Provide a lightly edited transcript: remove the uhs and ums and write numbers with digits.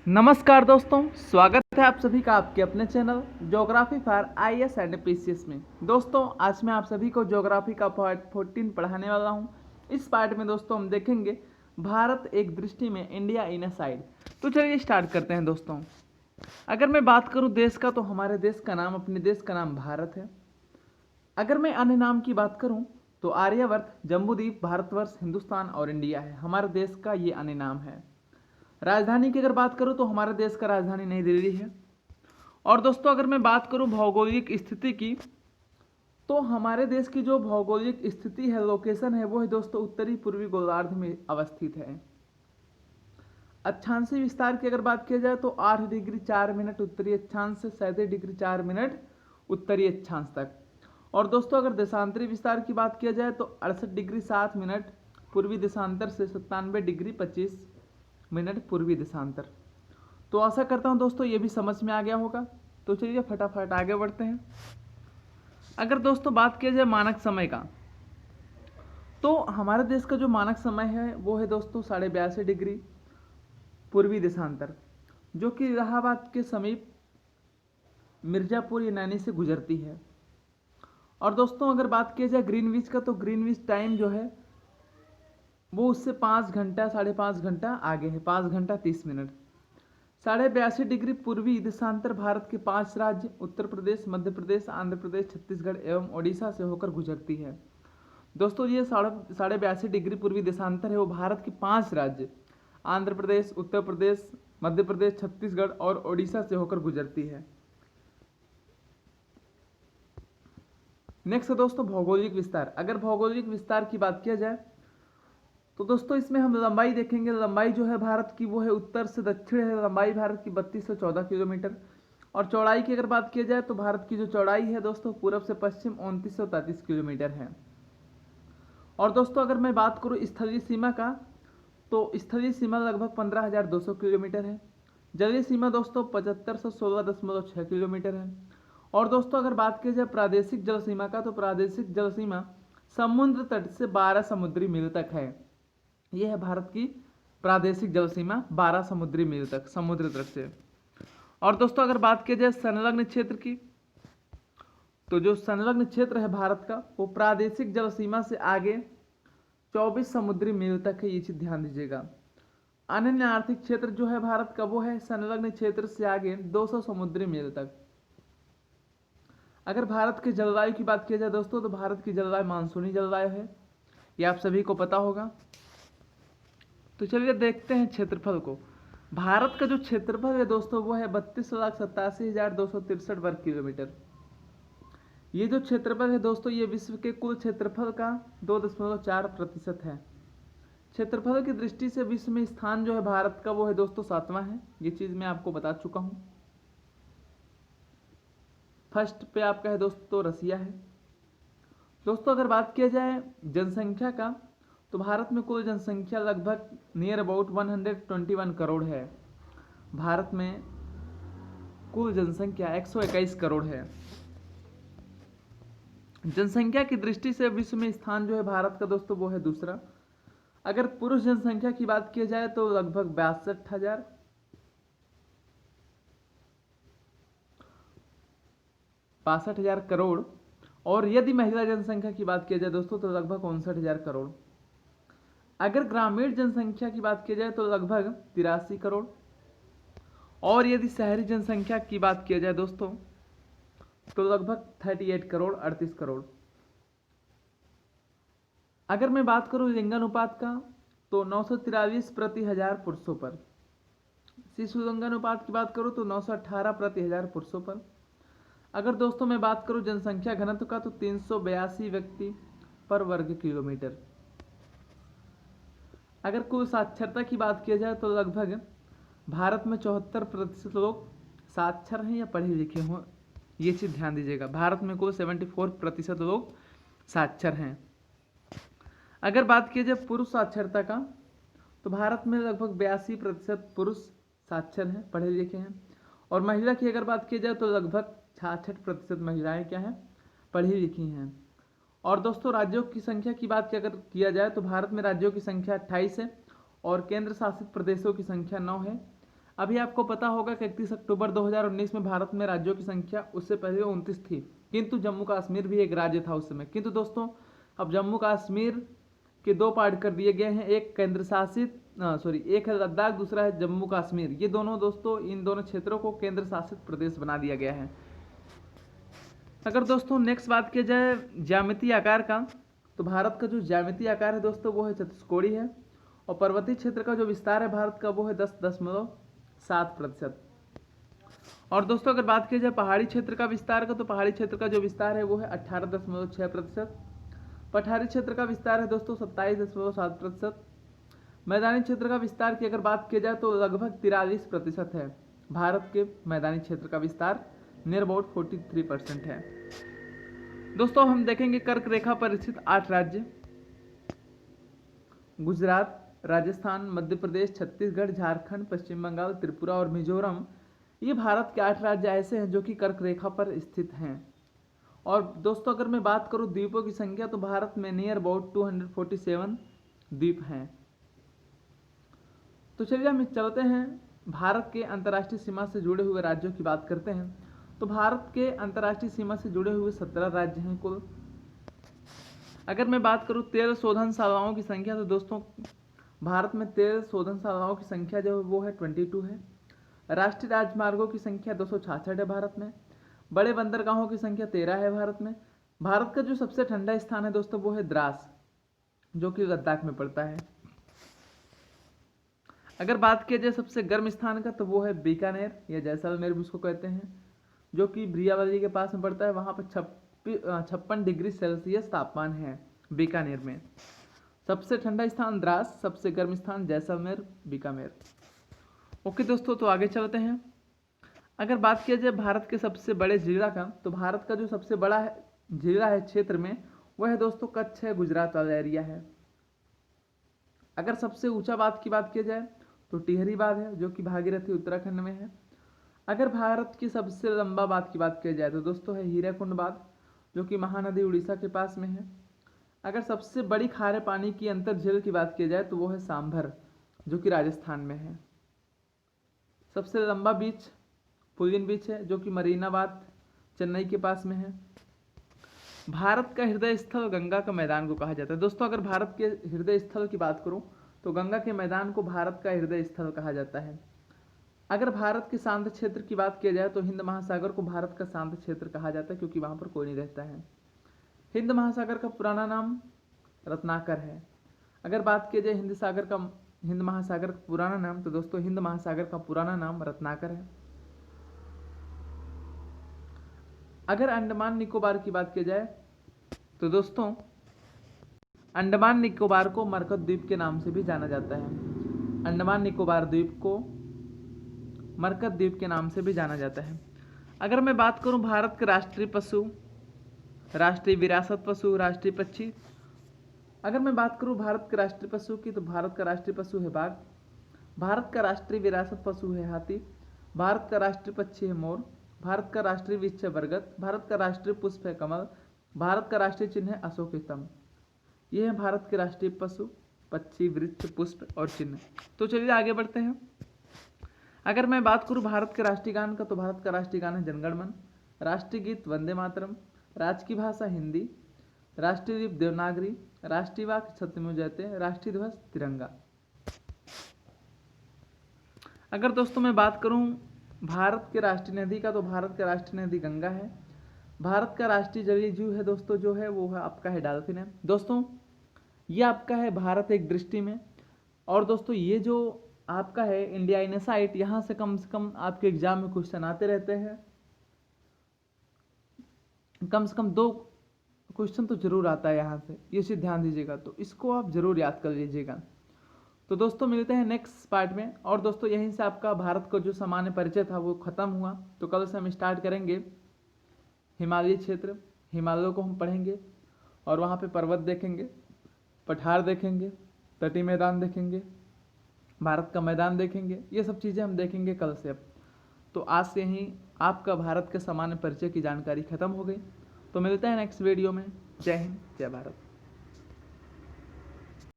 नमस्कार दोस्तों, स्वागत है आप सभी का आपके अपने channel geography for IAS and PCS में। दोस्तों, आज मैं आप सभी को ज्योग्राफी का पार्ट 14 पढ़ाने वाला हूं। इस पार्ट में दोस्तों हम देखेंगे भारत एक दृष्टि में, इंडिया इन अ साइड। तो चलिए स्टार्ट करते हैं दोस्तों। अगर मैं बात करूं देश का, तो हमारे देश का नाम, अपने देश का नाम भारत है। अगर मैं अन्य नाम की बात करूं तो आर्यवर्त, जम्बूद्वीप, भारतवर्ष, हिंदुस्तान और इंडिया है। हमारे देश का ये अन्य नाम है। राजधानी की अगर बात करूं तो हमारे देश का राजधानी नई दिल्ली है। और दोस्तों, अगर मैं बात करूं भौगोलिक स्थिति की, तो हमारे देश की जो भौगोलिक स्थिति है, लोकेशन है, वो है दोस्तों उत्तरी पूर्वी गोलार्ध में अवस्थित है। अक्षांशीय विस्तार की अगर बात किया जाए तो 8 डिग्री 4 मिनट उत्तरी अक्षांश से 37 डिग्री 4 मिनट उत्तरी अक्षांश तक। और दोस्तों, अगर देशांतरी विस्तार की बात किया जाए तो 68 डिग्री 7 मिनट पूर्वी देशांतर से 97 डिग्री 25 मिनट पूर्वी देशांतर। तो आशा करता हूं दोस्तों ये भी समझ में आ गया होगा। तो चलिए फटाफट आगे बढ़ते हैं। अगर दोस्तों बात किया जाए मानक समय का, तो हमारे देश का जो मानक समय है वो है दोस्तों 82.5 डिग्री पूर्वी देशांतर, जो कि इलाहाबाद के समीप मिर्जापुर या नैनी से गुजरती है। और दोस्तों, अगर बात किया जाए ग्रीनविच का, तो ग्रीनविच टाइम जो है वो उससे 5 घंटा 5.5 घंटा आगे है, 5 घंटा 30 मिनट। 82.5 डिग्री पूर्वी देशांतर भारत के 5 राज्य उत्तर प्रदेश, मध्य प्रदेश, आंध्र प्रदेश, छत्तीसगढ़ एवं ओडिशा से होकर गुजरती है। दोस्तों, ये 82.5 डिग्री पूर्वी देशांतर है वो भारत के 5 राज्य आंध्र प्रदेश, उत्तर प्रदेश, मध्य प्रदेश, छत्तीसगढ़ और ओडिशा से होकर गुजरती है। नेक्स्ट दोस्तों भौगोलिक विस्तार। अगर भौगोलिक विस्तार की बात किया जाए तो दोस्तों इसमें हम लंबाई देखेंगे। लंबाई जो है भारत की वो है उत्तर से दक्षिण है, लंबाई भारत की 3214 किलोमीटर। और चौड़ाई की अगर बात की जाए तो भारत की जो चौड़ाई है दोस्तों पूर्व से पश्चिम 2933 किलोमीटर है। और दोस्तों, अगर मैं बात करूँ स्थलीय सीमा का, तो स्थलीय सीमा लगभग 15,200 किलोमीटर है। जलीय सीमा दोस्तों 7516.6 किलोमीटर है। और दोस्तों, अगर बात की जाए प्रादेशिक जल सीमा का, तो प्रादेशिक जल सीमा समुद्र तट से 12 समुद्री मील तक है। यह है भारत की प्रादेशिक जल सीमा, 12 समुद्री मील तक समुद्र तट से। और दोस्तों, अगर बात की जाए संलग्न क्षेत्र की, तो जो संलग्न क्षेत्र है भारत का वो प्रादेशिक जल सीमा से आगे 24 समुद्री मील तक है। ये चीज ध्यान दीजिएगा। अनन्य आर्थिक क्षेत्र जो है भारत का वो है संलग्न क्षेत्र से आगे 200 समुद्री मील तक। अगर भारत के जलवायु की बात की जाए दोस्तों, तो भारत की जलवायु मानसूनी जलवायु है, ये आप सभी को पता होगा। तो चलिए देखते हैं क्षेत्रफल को। भारत का जो क्षेत्रफल है दोस्तों वो है 32,87,263 वर्ग किलोमीटर। ये जो क्षेत्रफल है दोस्तों ये विश्व के कुल क्षेत्रफल का 2.4% है। क्षेत्रफल की दृष्टि से विश्व में स्थान जो है भारत का वो है दोस्तों 7वां है। ये चीज मैं आपको बता चुका हूं। फर्स्ट पे आपका है दोस्तों रसिया है। दोस्तों, अगर बात किया जाए जनसंख्या का, तो भारत में कुल जनसंख्या लगभग नियर अबाउट 121 करोड़ है। भारत में कुल जनसंख्या 121 करोड़ है। जनसंख्या की दृष्टि से विश्व में स्थान जो है भारत का दोस्तों वो है दूसरा। अगर पुरुष जनसंख्या की बात की जाए तो लगभग 62,000 करोड़। और यदि महिला जनसंख्या की बात की जाए दोस्तों तो लगभग 59,000 करोड़। अगर ग्रामीण जनसंख्या की बात की जाए तो लगभग 83 करोड़। और यदि शहरी जनसंख्या की बात की जाए दोस्तों तो लगभग 38 करोड़ 38 करोड़। अगर मैं बात करूं लिंगानुपात का, तो 943 प्रति हजार पुरुषों पर। शिशु लिंगानुपात की बात करूं तो 918 प्रति हजार पुरुषों पर। अगर दोस्तों मैं बात करूं जनसंख्या घनत्व का, तो 382 व्यक्ति पर वर्ग किलोमीटर। अगर कुल साक्षरता की बात की जाए तो लगभग भारत में 74% लोग साक्षर हैं या पढ़े लिखे हों। ये चीज़ ध्यान दीजिएगा। भारत में कुल 74% लोग साक्षर हैं। अगर बात की जाए पुरुष साक्षरता का, तो भारत में लगभग 82% पुरुष साक्षर हैं, पढ़े लिखे हैं। और महिला की अगर बात की जाए तो लगभग 66% महिलाएं क्या हैं, पढ़ी लिखी हैं। और दोस्तों, राज्यों की संख्या की बात अगर किया जाए तो भारत में राज्यों की संख्या 28 है और केंद्र शासित प्रदेशों की संख्या 9 है। अभी आपको पता होगा कि 31 अक्टूबर 2019 में भारत में राज्यों की संख्या उससे पहले 29 थी, किंतु जम्मू कश्मीर भी एक राज्य था उस समय। किंतु दोस्तों अब जम्मू कश्मीर के दो पार्ट कर दिए गए हैं, एक केंद्र शासित एक है लद्दाख, दूसरा है जम्मू कश्मीर। ये दोनों दोस्तों इन दोनों क्षेत्रों को केंद्र शासित प्रदेश बना दिया गया है। अगर दोस्तों नेक्स्ट बात की जाए ज्यामितीय आकार का, तो भारत का जो ज्यामितीय आकार है दोस्तों वो है चतुष्कोणीय है, और पर्वतीय क्षेत्र का जो विस्तार है भारत का वो है 10.7%। और दोस्तों अगर बात की जाए पहाड़ी क्षेत्र का विस्तार का, तो पहाड़ी क्षेत्र का जो विस्तार है वो है 18.6%। पठारी क्षेत्र का विस्तार है दोस्तों 27.7%। मैदानी क्षेत्र का विस्तार की अगर बात की जाए तो लगभग 43% है। भारत के मैदानी क्षेत्र का विस्तार नियर अबाउट 43% है। दोस्तों हम देखेंगे कर्क रेखा पर स्थित 8 राज्य, गुजरात, राजस्थान, मध्य प्रदेश, छत्तीसगढ़, झारखंड, पश्चिम बंगाल, त्रिपुरा और मिजोरम। ये भारत के 8 राज्य ऐसे हैं जो कि कर्क रेखा पर स्थित हैं। और दोस्तों अगर मैं बात करूं द्वीपों की संख्या, तो भारत में नियर अबाउट 247 द्वीप हैं। तो चलिए हम चलते हैं भारत के अंतर्राष्ट्रीय सीमा से जुड़े हुए राज्यों की बात करते हैं। तो भारत के अंतर्राष्ट्रीय सीमा से जुड़े हुए 17 राज्य हैं कुल। अगर मैं बात करूं तेल शोधनशालाओं की संख्या, तो दोस्तों भारत में तेल शोधनशालाओं की संख्या जो है वो है 22 है। राष्ट्रीय राजमार्गों की संख्या 266 है भारत में। बड़े बंदरगाहों की संख्या 13 है भारत में। भारत का जो सबसे ठंडा स्थान है दोस्तों वो है द्रास, जो कि लद्दाख में पड़ता है। अगर बात किया जाए सबसे गर्म स्थान का, तो वो है बीकानेर या जैसलमेर भी उसको कहते हैं, जो कि ब्रियावली के पास में पड़ता है। वहाँ पर 56 डिग्री सेल्सियस तापमान है बीकानेर में। सबसे ठंडा स्थान द्रास, सबसे गर्म स्थान जैसलमेर, बीकानेर। ओके दोस्तों, तो आगे चलते हैं। अगर बात किया जाए भारत के सबसे बड़े जिला का, तो भारत का जो सबसे बड़ा जिला है क्षेत्र में वह है दोस्तों कच्छ है, गुजरात वाला एरिया है। अगर सबसे ऊंचा बात की बात की जाए तो टिहरी बांध है, जो कि भागीरथी उत्तराखंड में है। अगर भारत की सबसे लंबा बात की बात की जाए तो दोस्तों है हीराकुंड बांध, जो कि महानदी उड़ीसा के पास में है। अगर सबसे बड़ी खारे पानी की अंतर झील की बात की जाए तो वो है सांभर, जो कि राजस्थान में है। सबसे लंबा बीच पुलिन बीच है, जो कि मरीनाबाद चेन्नई के पास में है। भारत का हृदय स्थल गंगा का मैदान को कहा जाता है। दोस्तों अगर भारत के हृदय स्थल की बात करूं तो गंगा के मैदान को भारत का हृदय स्थल कहा जाता है। अगर भारत के शांत क्षेत्र की बात की जाए तो हिंद महासागर को भारत का शांत क्षेत्र कहा जाता है, क्योंकि वहां पर कोई नहीं रहता है। हिंद महासागर का पुराना नाम रत्नाकर है। अगर बात की जाए हिंद महासागर का पुराना नाम, तो दोस्तों हिंद महासागर का पुराना नाम रत्नाकर है। अगर अंडमान निकोबार की बात की जाए तो दोस्तों अंडमान निकोबार को मरकत द्वीप के नाम से भी जाना जाता है। अंडमान निकोबार द्वीप को मरकत द्वीप के नाम से भी जाना जाता है। अगर मैं बात करूं भारत के राष्ट्रीय पशु, राष्ट्रीय विरासत पशु, राष्ट्रीय पक्षी, अगर मैं बात करूं भारत के राष्ट्रीय पशु की, तो भारत का राष्ट्रीय पशु है बाघ। भारत का राष्ट्रीय विरासत पशु है हाथी। भारत का राष्ट्रीय पक्षी है मोर। भारत का राष्ट्रीय वृक्ष है बरगद। भारत का राष्ट्रीय पुष्प है कमल। भारत का राष्ट्रीय चिन्ह है अशोक स्तंभ। ये है भारत के राष्ट्रीय पशु, पक्षी, वृक्ष, पुष्प और चिन्ह। तो चलिए आगे बढ़ते हैं। अगर मैं बात करूं भारत के राष्ट्रीय गान का, तो भारत का राष्ट्रीय गान है जनगण मन। राष्ट्रीय गीत वंदे मातरम। राज्य की भाषा हिंदी। राष्ट्रीय लिपि देवनागरी। राष्ट्रीय वाक्य सत्यमेव जयते। राष्ट्रीय ध्वज तिरंगा। अगर दोस्तों मैं बात करूं भारत के राष्ट्रीय नदी का, तो भारत का राष्ट्रीय नदी गंगा है। भारत का राष्ट्रीय जलीय जीव है दोस्तों जो है वो है आपका है डॉल्फिन है। दोस्तों ये आपका है भारत एक दृष्टि में। और दोस्तों ये जो आपका है इंडिया इन साइट, यहाँ से कम आपके एग्जाम में क्वेश्चन आते रहते हैं। कम से कम 2 क्वेश्चन तो जरूर आता है यहाँ से, ये चीज़ ध्यान दीजिएगा, तो इसको आप जरूर याद कर लीजिएगा। तो दोस्तों मिलते हैं नेक्स्ट पार्ट में। और दोस्तों यहीं से आपका भारत का जो सामान्य परिचय था वो खत्म हुआ। तो कल से हम स्टार्ट करेंगे हिमालयी क्षेत्र, हिमालयों को हम पढ़ेंगे और वहाँ पे पर्वत देखेंगे, पठार देखेंगे, तटीय मैदान देखेंगे, भारत का मैदान देखेंगे। ये सब चीज़ें हम देखेंगे कल से। अब तो आज से ही आपका भारत के सामान्य परिचय की जानकारी खत्म हो गई। तो मिलते हैं नेक्स्ट वीडियो में। जय हिंद, जय भारत।